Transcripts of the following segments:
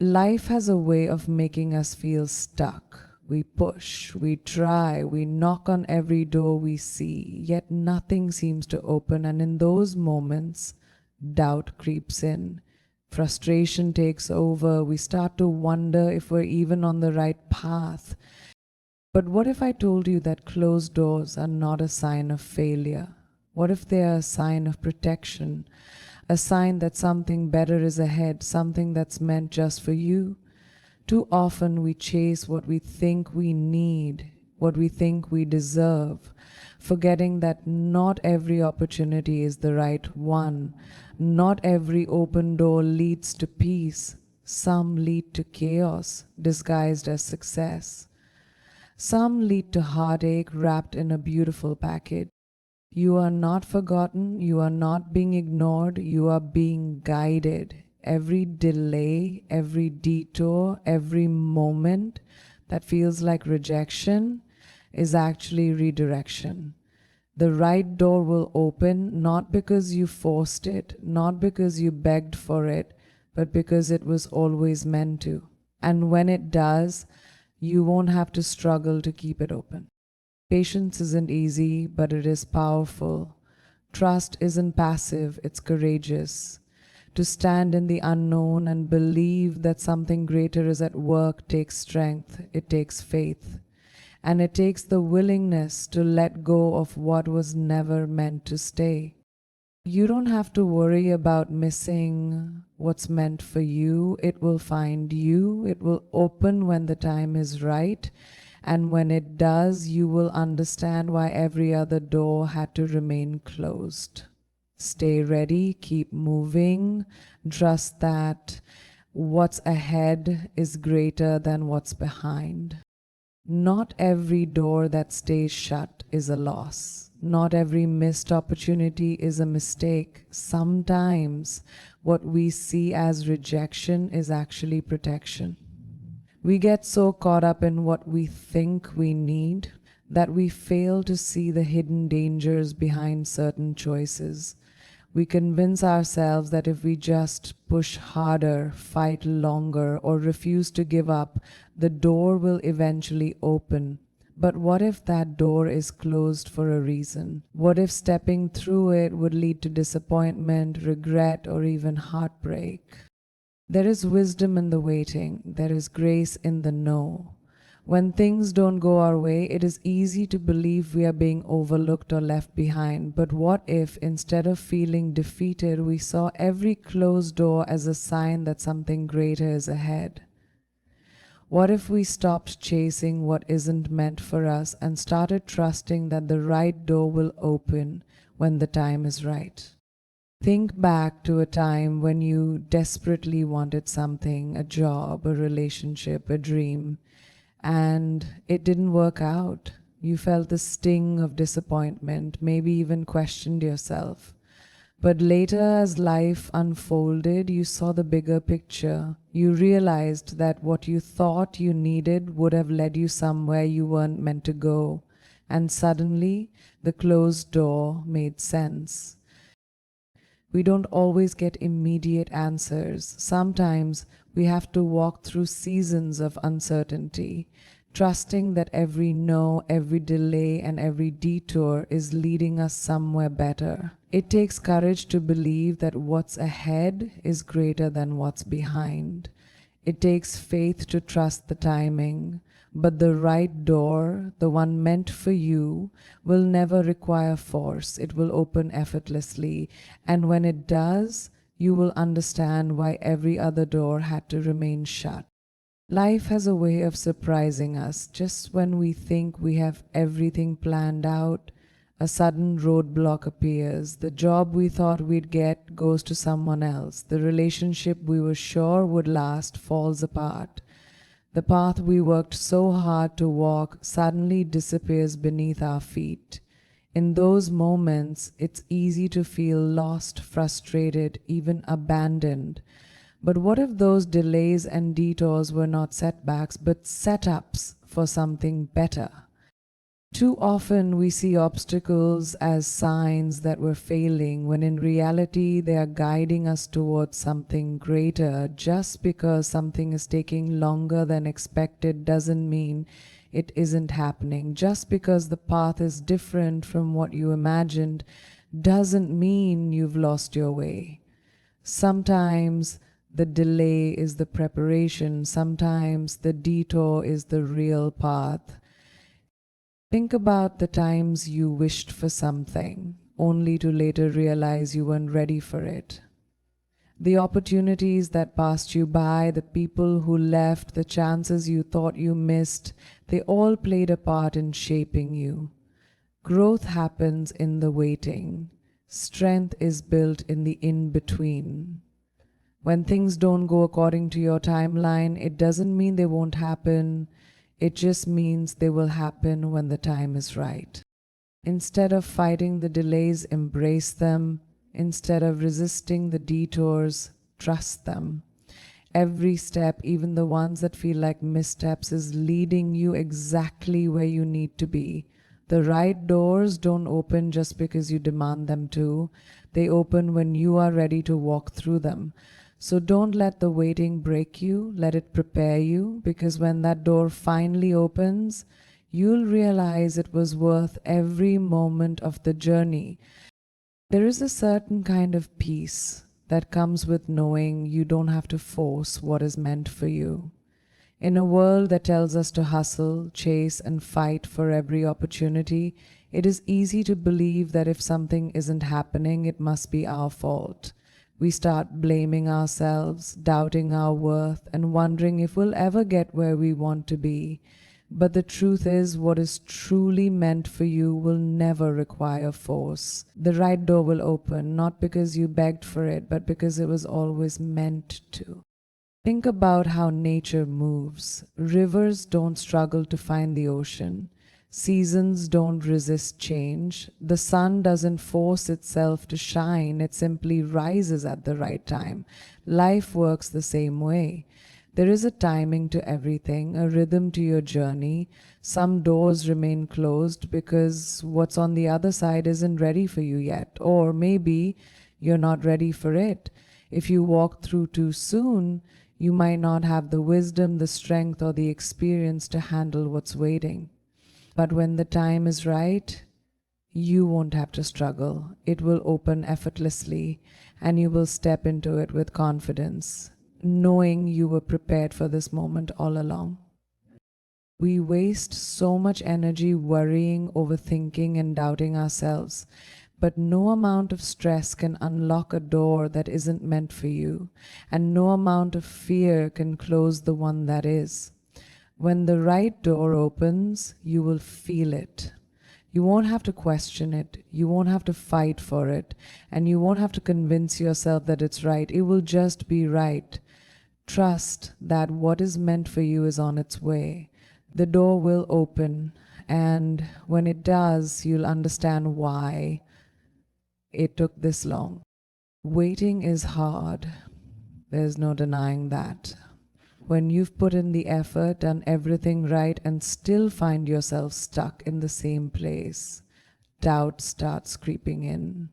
Life has a way of making us feel stuck. We push, we try, we knock on every door we see, yet nothing seems to open. And in those moments, doubt creeps in. Frustration takes over. We start to wonder if we're even on the right path. But what if I told you that closed doors are not a sign of failure? What if they are a sign of protection? A sign that something better is ahead, something that's meant just for you? Too often we chase what we think we need, what we think we deserve, forgetting that not every opportunity is the right one. Not every open door leads to peace. Some lead to chaos disguised as success. Some lead to heartache wrapped in a beautiful package. You are not forgotten, you are not being ignored, you are being guided. Every delay, every detour, every moment that feels like rejection is actually redirection. The right door will open not because you forced it, not because you begged for it, but because it was always meant to. And when it does, you won't have to struggle to keep it open. Patience isn't easy, but it is powerful. Trust isn't passive, it's courageous. To stand in the unknown and believe that something greater is at work takes strength, it takes faith. And it takes the willingness to let go of what was never meant to stay. You don't have to worry about missing what's meant for you. It will find you. It will open when the time is right. And when it does, you will understand why every other door had to remain closed. Stay ready, keep moving, trust that what's ahead is greater than what's behind. Not every door that stays shut is a loss. Not every missed opportunity is a mistake. Sometimes what we see as rejection is actually protection. We get so caught up in what we think we need that we fail to see the hidden dangers behind certain choices. We convince ourselves that if we just push harder, fight longer, or refuse to give up, the door will eventually open. But what if that door is closed for a reason? What if stepping through it would lead to disappointment, regret, or even heartbreak? There is wisdom in the waiting. There is grace in the no. When things don't go our way, it is easy to believe we are being overlooked or left behind. But what if, instead of feeling defeated, we saw every closed door as a sign that something greater is ahead? What if we stopped chasing what isn't meant for us and started trusting that the right door will open when the time is right? Think back to a time when you desperately wanted something, a job, a relationship, a dream, and it didn't work out. You felt the sting of disappointment, maybe even questioned yourself. But later, as life unfolded, you saw the bigger picture. You realized that what you thought you needed would have led you somewhere you weren't meant to go. And suddenly, the closed door made sense. We don't always get immediate answers. Sometimes we have to walk through seasons of uncertainty, trusting that every no, every delay, and every detour is leading us somewhere better. It takes courage to believe that what's ahead is greater than what's behind. It takes faith to trust the timing. But the right door, the one meant for you, will never require force. It will open effortlessly. And when it does, you will understand why every other door had to remain shut. Life has a way of surprising us. Just when we think we have everything planned out, a sudden roadblock appears. The job we thought we'd get goes to someone else. The relationship we were sure would last falls apart. The path we worked so hard to walk suddenly disappears beneath our feet. In those moments, it's easy to feel lost, frustrated, even abandoned. But what if those delays and detours were not setbacks, but setups for something better? Too often we see obstacles as signs that we're failing, when in reality they are guiding us towards something greater. Just because something is taking longer than expected doesn't mean it isn't happening. Just because the path is different from what you imagined doesn't mean you've lost your way. Sometimes the delay is the preparation, sometimes the detour is the real path. Think about the times you wished for something, only to later realize you weren't ready for it. The opportunities that passed you by, the people who left, the chances you thought you missed, they all played a part in shaping you. Growth happens in the waiting. Strength is built in the in-between. When things don't go according to your timeline, it doesn't mean they won't happen. It just means they will happen when the time is right. Instead of fighting the delays, embrace them. Instead of resisting the detours, trust them. Every step, even the ones that feel like missteps, is leading you exactly where you need to be. The right doors don't open just because you demand them to. They open when you are ready to walk through them. So don't let the waiting break you, let it prepare you, because when that door finally opens, you'll realize it was worth every moment of the journey. There is a certain kind of peace that comes with knowing you don't have to force what is meant for you. In a world that tells us to hustle, chase, and fight for every opportunity, it is easy to believe that if something isn't happening, it must be our fault. We start blaming ourselves, doubting our worth, and wondering if we'll ever get where we want to be. But the truth is, what is truly meant for you will never require force. The right door will open, not because you begged for it, but because it was always meant to. Think about how nature moves. Rivers don't struggle to find the ocean. Seasons don't resist change. The sun doesn't force itself to shine, it simply rises at the right time. Life works the same way. There is a timing to everything, a rhythm to your journey. Some doors remain closed because what's on the other side isn't ready for you yet, or maybe you're not ready for it. If you walk through too soon, you might not have the wisdom, the strength, or the experience to handle what's waiting. But when the time is right, you won't have to struggle. It will open effortlessly, and you will step into it with confidence, knowing you were prepared for this moment all along. We waste so much energy worrying, overthinking, and doubting ourselves. But no amount of stress can unlock a door that isn't meant for you, and no amount of fear can close the one that is. When the right door opens, you will feel it. You won't have to question it, you won't have to fight for it, and you won't have to convince yourself that it's right. It will just be right. Trust that what is meant for you is on its way. The door will open, and when it does, you'll understand why it took this long. Waiting is hard. There's no denying that. When you've put in the effort, done everything right, and still find yourself stuck in the same place, doubt starts creeping in.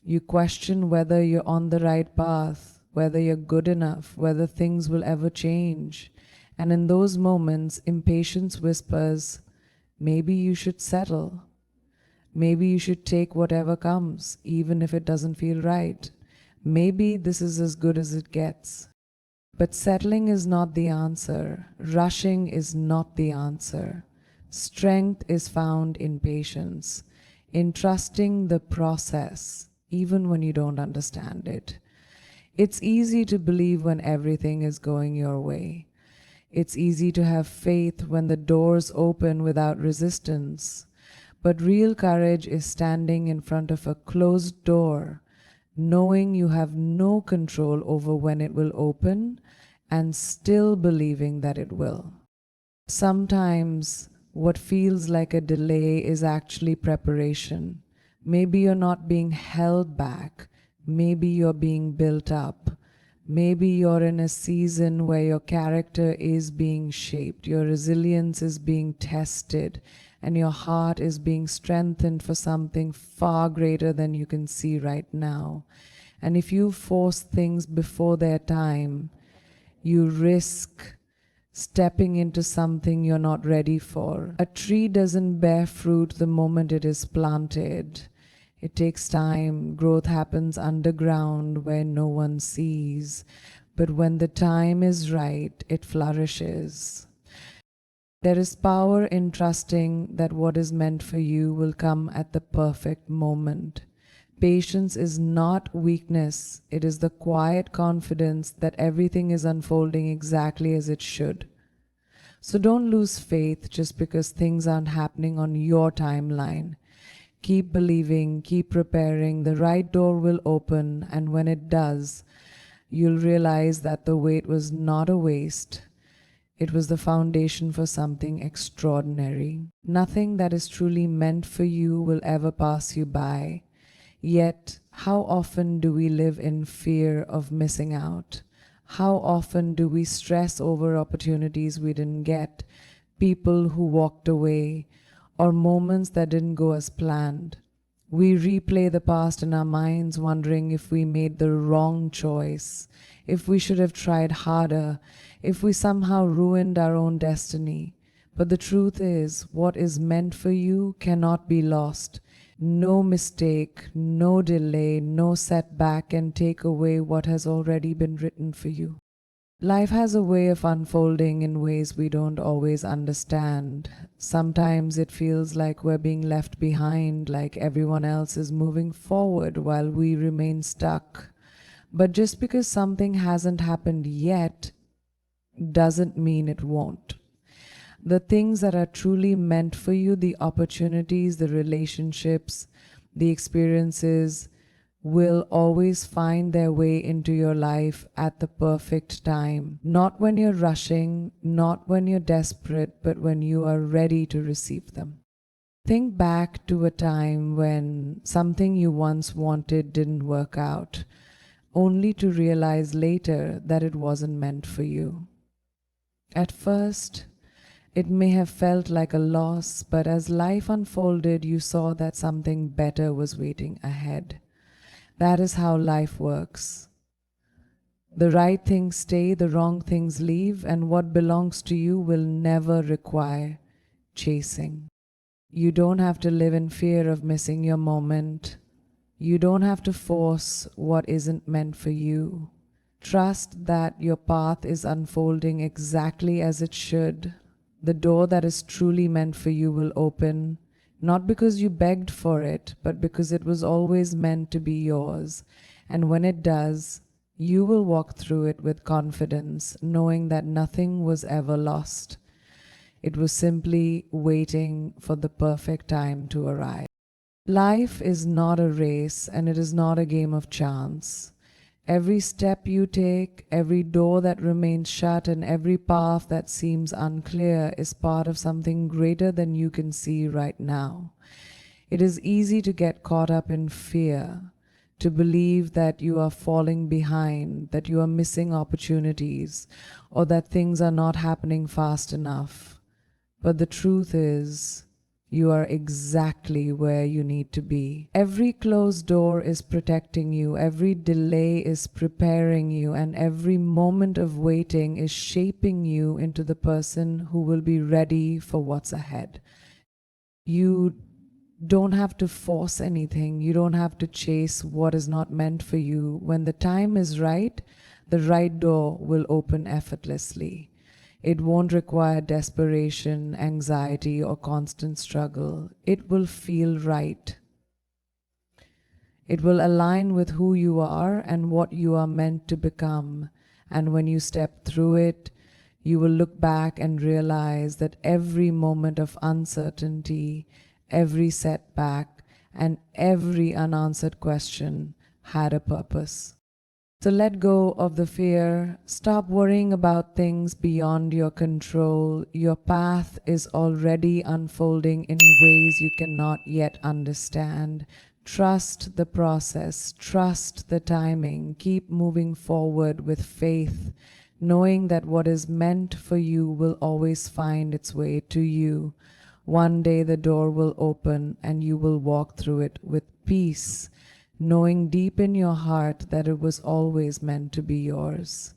You question whether you're on the right path, whether you're good enough, whether things will ever change. And in those moments, impatience whispers, maybe you should settle. Maybe you should take whatever comes, even if it doesn't feel right. Maybe this is as good as it gets. But settling is not the answer. Rushing is not the answer. Strength is found in patience, in trusting the process, even when you don't understand it. It's easy to believe when everything is going your way. It's easy to have faith when the doors open without resistance. But real courage is standing in front of a closed door, knowing you have no control over when it will open, and still believing that it will. Sometimes what feels like a delay is actually preparation. Maybe you're not being held back. Maybe you're being built up. Maybe you're in a season where your character is being shaped, your resilience is being tested, and your heart is being strengthened for something far greater than you can see right now. And if you force things before their time, you risk stepping into something you're not ready for. A tree doesn't bear fruit the moment it is planted. It takes time. Growth happens underground where no one sees. But when the time is right, it flourishes. There is power in trusting that what is meant for you will come at the perfect moment. Patience is not weakness, it is the quiet confidence that everything is unfolding exactly as it should. So don't lose faith just because things aren't happening on your timeline. Keep believing, keep preparing, the right door will open, and when it does, you'll realize that the wait was not a waste. It was the foundation for something extraordinary. Nothing that is truly meant for you will ever pass you by. Yet, how often do we live in fear of missing out? How often do we stress over opportunities we didn't get, people who walked away, or moments that didn't go as planned? We replay the past in our minds, wondering if we made the wrong choice, if we should have tried harder, if we somehow ruined our own destiny. But the truth is, what is meant for you cannot be lost. No mistake, no delay, no setback can take away what has already been written for you. Life has a way of unfolding in ways we don't always understand. Sometimes it feels like we're being left behind, like everyone else is moving forward while we remain stuck. But just because something hasn't happened yet doesn't mean it won't. The things that are truly meant for you, the opportunities, the relationships, the experiences, will always find their way into your life at the perfect time. Not when you're rushing, not when you're desperate, but when you are ready to receive them. Think back to a time when something you once wanted didn't work out, only to realize later that it wasn't meant for you. At first, it may have felt like a loss, but as life unfolded, you saw that something better was waiting ahead. That is how life works. The right things stay, the wrong things leave, and what belongs to you will never require chasing. You don't have to live in fear of missing your moment. You don't have to force what isn't meant for you. Trust that your path is unfolding exactly as it should. The door that is truly meant for you will open, not because you begged for it, but because it was always meant to be yours. And when it does, you will walk through it with confidence, knowing that nothing was ever lost. It was simply waiting for the perfect time to arrive. Life is not a race, and it is not a game of chance. Every step you take, every door that remains shut, and every path that seems unclear is part of something greater than you can see right now. It is easy to get caught up in fear, to believe that you are falling behind, that you are missing opportunities, or that things are not happening fast enough. But the truth is, you are exactly where you need to be. Every closed door is protecting you, every delay is preparing you, and every moment of waiting is shaping you into the person who will be ready for what's ahead. You don't have to force anything. You don't have to chase what is not meant for you. When the time is right, the right door will open effortlessly. It won't require desperation, anxiety, or constant struggle. It will feel right. It will align with who you are and what you are meant to become. And when you step through it, you will look back and realize that every moment of uncertainty, every setback, and every unanswered question had a purpose. So let go of the fear. Stop worrying about things beyond your control. Your path is already unfolding in ways you cannot yet understand. Trust the process. Trust the timing. Keep moving forward with faith, knowing that what is meant for you will always find its way to you. One day the door will open and you will walk through it with peace, knowing deep in your heart that it was always meant to be yours.